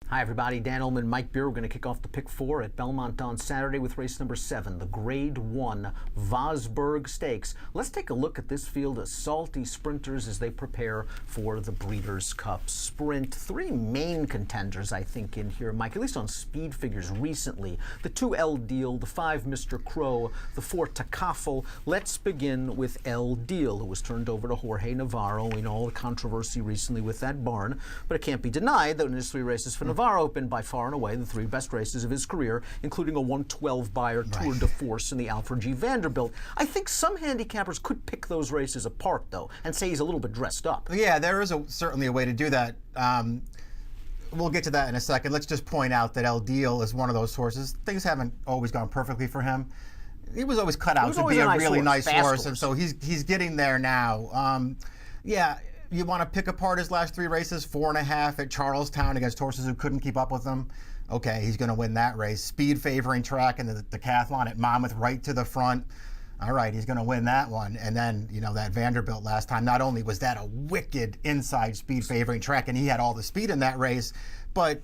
Hi everybody, Dan Illman, Mike Beer. We're going to kick off the pick 4 at Belmont on Saturday with race number 7, the Grade 1 Vosburgh Stakes. Let's take a look at this field of salty sprinters as they prepare for the Breeders' Cup Sprint. 3 main contenders, I think, in here, Mike, at least on speed figures recently. The 2 El Deal, the 5 Mr. Crow, the 4 Takafel. Let's begin with El Deal, who was turned over to Jorge Navarro. We know all the controversy recently with that barn, but it can't be denied that in his 3 races for Navarro have been by far and away the 3 best races of his career, including a 112 Beyer Tour de Force in the Alfred G. Vanderbilt. I think some handicappers could pick those races apart, though, and say he's a little bit dressed up. Yeah, there is certainly a way to do that. We'll get to that in a second. Let's just point out that El Deal is one of those horses. Things haven't always gone perfectly for him. He was always cut out to be a really nice horse, and so he's getting there now. Yeah. You want to pick apart his last 3 races, 4.5 at Charlestown against horses who couldn't keep up with him. Okay, he's going to win that race. Speed favoring track in the decathlon at Monmouth right to the front. All right, he's going to win that one. And then, you know, that Vanderbilt last time, not only was that a wicked inside speed favoring track, and he had all the speed in that race, but,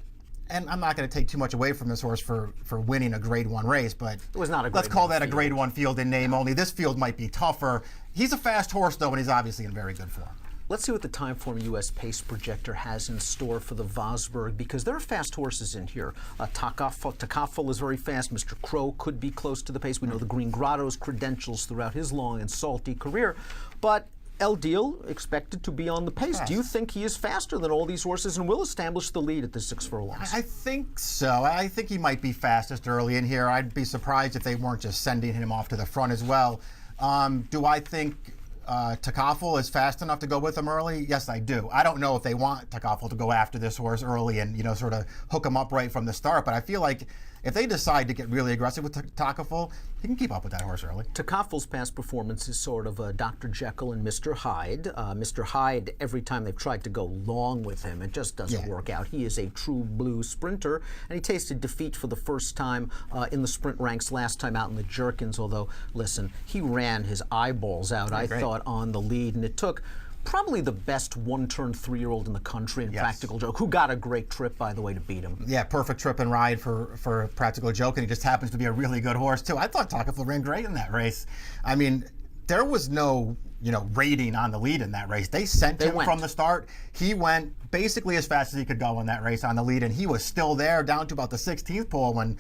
and I'm not going to take too much away from this horse for winning a Grade 1 race, but it was not a let's call that a Grade 1 field in name only. This field might be tougher. He's a fast horse, though, and he's obviously in very good form. Let's see what the Timeform US Pace Projector has in store for the Vosburgh, because there are fast horses in here. Takafel is very fast. Mr. Crow could be close to the pace. We know the Green Grotto's credentials throughout his long and salty career. But El Deal expected to be on the pace. Do you think he is faster than all these horses and will establish the lead at the 6 furlongs? I think so. I think he might be fastest early in here. I'd be surprised if they weren't just sending him off to the front as well. Do I think Takafel is fast enough to go with him early? Yes, I do. I don't know if they want Takafel to go after this horse early and, you know, sort of hook him up right from the start, but I feel like if they decide to get really aggressive with Takafel, he can keep up with that horse early. Takafel's past performance is sort of Dr. Jekyll and Mr. Hyde. Mr. Hyde, every time they've tried to go long with him, it just doesn't work out. He is a true blue sprinter, and he tasted defeat for the first time in the sprint ranks last time out in the Jerkins, although, listen, he ran his eyeballs out, I thought, on the lead, and it took probably the best one-turn 3-year-old in the country in Practical Joke, who got a great trip, by the way, to beat him. Yeah, perfect trip and ride for Practical Joke, and he just happens to be a really good horse, too. I thought Takafel ran great in that race. I mean, there was no, you know, rating on the lead in that race. They sent him from the start. He went basically as fast as he could go in that race on the lead, and he was still there down to about the 16th pole when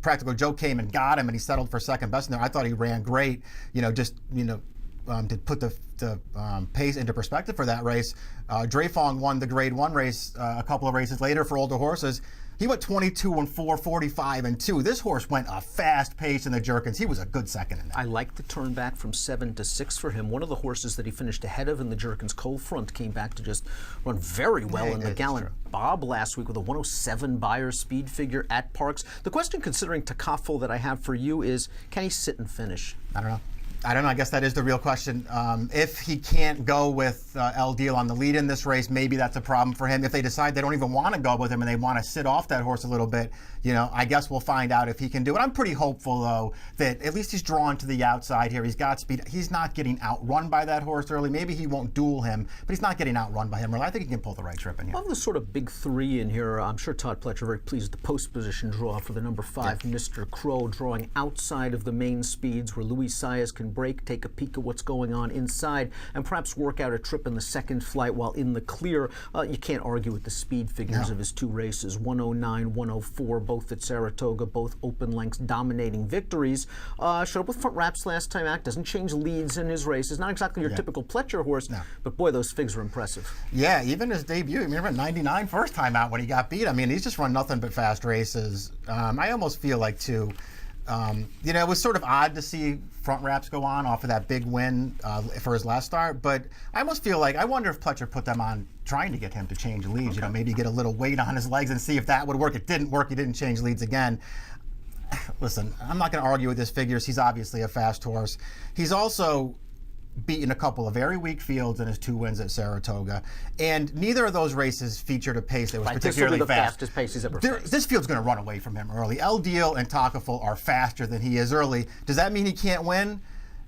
Practical Joke came and got him, and he settled for second best in there. I thought he ran great, you know, just, you know, to put the pace into perspective for that race. Dreyfong won the Grade 1 race a couple of races later for older horses. He went 22 and 4, 45 and 2. This horse went a fast pace in the Jerkins. He was a good second in that. I like the turn back from 7 to 6 for him. One of the horses that he finished ahead of in the Jerkins Cold Front came back to just run very well in the Gallant Bob last week with a 107 Beyer speed figure at Parks. The question considering Takafel that I have for you is, can he sit and finish? I don't know. I guess that is the real question. If he can't go with El Deal on the lead in this race, maybe that's a problem for him. If they decide they don't even want to go with him and they want to sit off that horse a little bit, you know, I guess we'll find out if he can do it. I'm pretty hopeful, though, that at least he's drawn to the outside here. He's got speed. He's not getting outrun by that horse early. Maybe he won't duel him, but he's not getting outrun by him early. I think he can pull the right trip in here. Of the sort of big 3 in here, I'm sure Todd Pletcher very pleased with the post position draw for the number 5, Mr. Crow, drawing outside of the main speeds where Luis Saez can break, take a peek at what's going on inside, and perhaps work out a trip in the second flight while in the clear. You can't argue with the speed figures of his 2 races, 109, 104, both at Saratoga, both open lengths, dominating victories. Showed up with front wraps last time out, doesn't change leads in his races. Not exactly your typical Pletcher horse, but boy, those figs are impressive. Yeah, even his debut, I mean, he ran 99 first time out when he got beat. I mean, he's just run nothing but fast races. I almost feel like, too, you know, it was sort of odd to see front wraps go on off of that big win for his last start, but I almost feel like, I wonder if Pletcher put them on trying to get him to change leads, you know, maybe get a little weight on his legs and see if that would work. It didn't work. He didn't change leads again. Listen, I'm not going to argue with his figures. He's obviously a fast horse. He's also beaten a couple of very weak fields in his 2 wins at Saratoga, and neither of those races featured a pace that was particularly fast. This will be the fastest pace he's ever faced. This field's going to run away from him early. El Deal and Takafel are faster than he is early. Does that mean he can't win?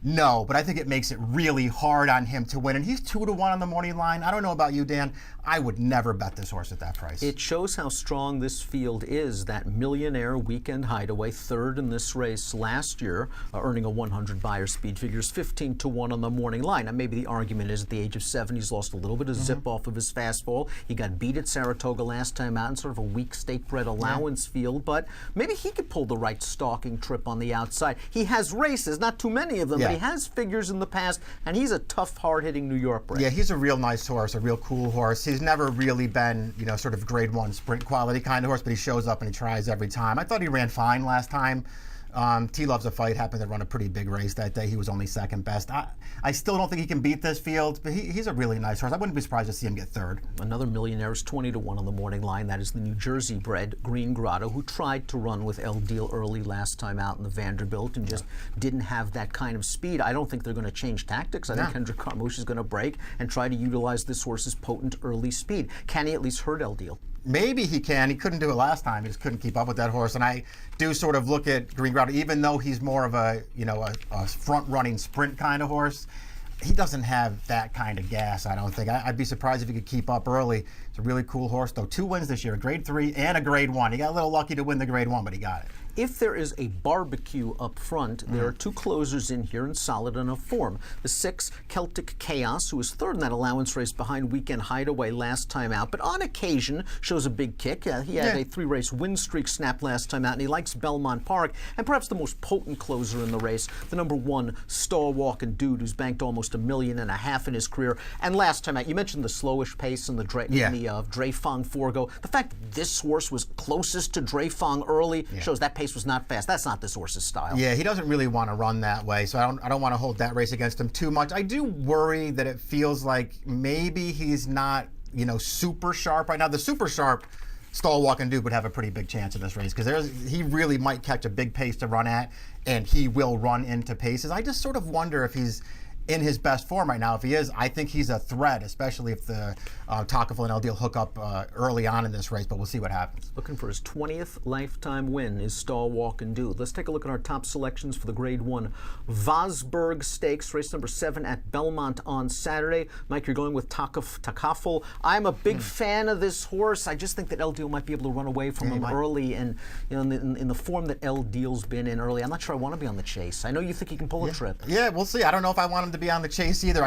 No, but I think it makes it really hard on him to win. And he's 2-1 on the morning line. I don't know about you, Dan. I would never bet this horse at that price. It shows how strong this field is. That Millionaire Weekend Hideaway, third in this race last year, earning a 100 buyer speed figures, 15-1 on the morning line. Now, maybe the argument is at the age of 7, he's lost a little bit of zip off of his fastball. He got beat at Saratoga last time out in sort of a weak state-bred allowance field, but maybe he could pull the right stalking trip on the outside. He has races, not too many of them, but he has figures in the past, and he's a tough, hard-hitting New York bred. Yeah, he's a real nice horse, a real cool horse. He's never really been, sort of grade 1 sprint quality kind of horse, but he shows up and he tries every time. I thought he ran fine last time. T Loves a Fight happened to run a pretty big race that day. He was only second best. I still don't think he can beat this field, but he's a really nice horse. I wouldn't be surprised to see him get third. Another Millionaire is 20-1 on the morning line. That is the New Jersey bred Green Grotto, who tried to run with El Deal early last time out in the Vanderbilt and just didn't have that kind of speed. I don't think they're going to change tactics. I think Kendrick Carmouche is going to break and try to utilize this horse's potent early speed. Can he at least hurt El Deal? Maybe he can. He couldn't do it last time. He just couldn't keep up with that horse. And I do sort of look at Green Grotto, even though he's more of a front-running sprint kind of horse, he doesn't have that kind of gas, I don't think. I'd be surprised if he could keep up early. It's a really cool horse, though. 2 wins this year, a grade 3 and a grade 1. He got a little lucky to win the grade 1, but he got it. If there is a barbecue up front, there are 2 closers in here in solid enough form. The 6, Celtic Chaos, who was third in that allowance race behind Weekend Hideaway last time out, but on occasion shows a big kick. He had a 3-race win streak snapped last time out, and he likes Belmont Park. And perhaps the most potent closer in the race, the number 1, Star Walking Dude, who's banked almost $1.5 million in his career. And last time out, you mentioned the slowish pace and the Dreyfong Forgo. The fact that this horse was closest to Dreyfong early shows that pace was not fast. That's not this horse's style. Yeah, he doesn't really want to run that way, so I don't want to hold that race against him too much. I do worry that it feels like maybe he's not, super sharp right now. The super sharp Stall Walking Dude would have a pretty big chance in this race because he really might catch a big pace to run at, and he will run into paces. I just sort of wonder if he's in his best form right now. If he is, I think he's a threat, especially if the Takaful and El Deal hook up early on in this race, but we'll see what happens. Looking for his 20th lifetime win is Stall Walking Dude. Let's take a look at our top selections for the Grade 1 Vosburgh Stakes, race number 7 at Belmont on Saturday. Mike, you're going with Takaful. I'm a big fan of this horse. I just think that El Deal might be able to run away from him early, and in the form that El Deal's been in early, I'm not sure I want to be on the chase. I know you think he can pull a trip. Yeah, we'll see. I don't know if I want him to be on the chase either.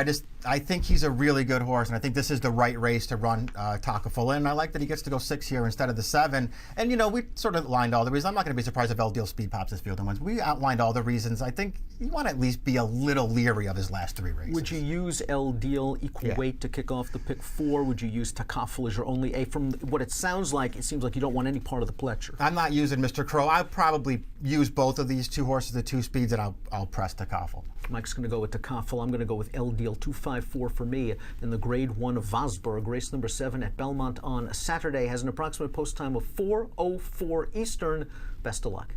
I think he's a really good horse, and I think this is the right race to run Takaful in. I like that he gets to go 6 here instead of the 7. And we sort of lined all the reasons. I'm not going to be surprised if El Deal speed pops this field and wins. We outlined all the reasons. I think you want to at least be a little leery of his last 3 races. Would you use El Deal equal weight to kick off the pick 4? Would you use Takaful as your only A? From what it sounds like, it seems like you don't want any part of the plecture. I'm not using Mr. Crow. I'll probably use both of these 2 horses, the 2 speeds, and I'll press Takaful. Mike's going to go with Takaful. I'm going to go with El Deal, 254 for me in the Grade 1 of Vosburgh. Race number 7 at Belmont on Saturday has an approximate post time of 4:04 Eastern. Best of luck.